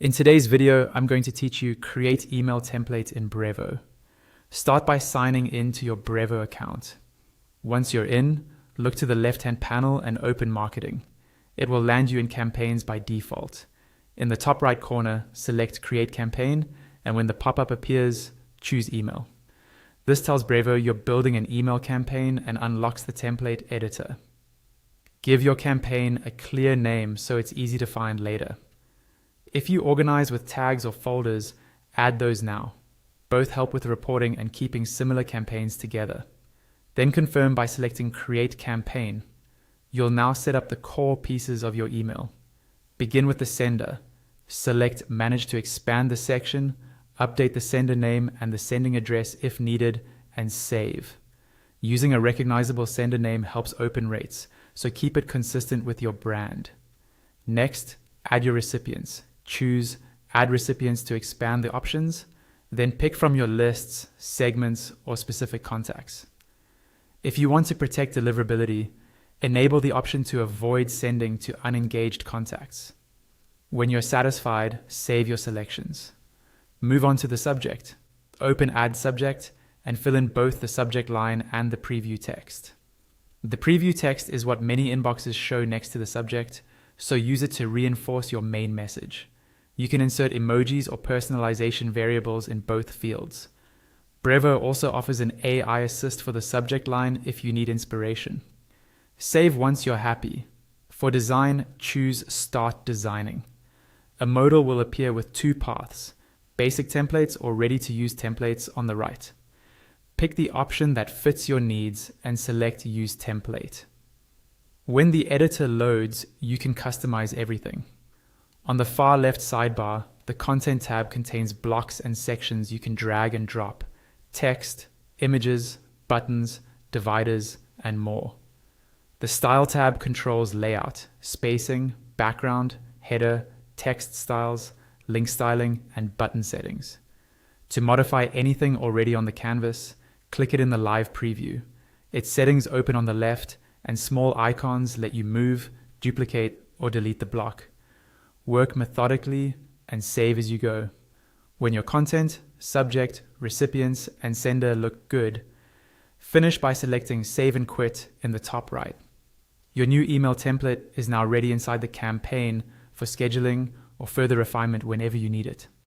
In today's video, I'm going to teach you create email template in Brevo. Start by signing in to your Brevo account. Once you're in, look to the left-hand panel and open marketing. It will land you in campaigns by default. In the top right corner, select create campaign, and when the pop-up appears, choose email. This tells Brevo you're building an email campaign and unlocks the template editor. Give your campaign a clear name so it's easy to find later. If you organize with tags or folders, add those now. Both help with reporting and keeping similar campaigns together. Then confirm by selecting Create Campaign. You'll now set up the core pieces of your email. Begin with the sender. Select Manage to expand the section, update the sender name and the sending address if needed, and save. Using a recognizable sender name helps open rates, so keep it consistent with your brand. Next, add your recipients. Choose Add Recipients to expand the options, then pick from your lists, segments, or specific contacts. If you want to protect deliverability, enable the option to avoid sending to unengaged contacts. When you're satisfied, save your selections. Move on to the subject. Open Add Subject and fill in both the subject line and the preview text. The preview text is what many inboxes show next to the subject, so use it to reinforce your main message. You can insert emojis or personalization variables in both fields. Brevo also offers an AI assist for the subject line if you need inspiration. Save once you're happy. For design, choose Start Designing. A modal will appear with two paths, basic templates or ready-to-use templates on the right. Pick the option that fits your needs and select Use Template. When the editor loads, you can customize everything. On the far left sidebar, the Content tab contains blocks and sections you can drag and drop, text, images, buttons, dividers, and more. The Style tab controls layout, spacing, background, header, text styles, link styling, and button settings. To modify anything already on the canvas, click it in the live preview. Its settings open on the left, and small icons let you move, duplicate, or delete the block. Work methodically and save as you go. When your content, subject, recipients, and sender look good, finish by selecting Save and Quit in the top right. Your new email template is now ready inside the campaign for scheduling or further refinement whenever you need it.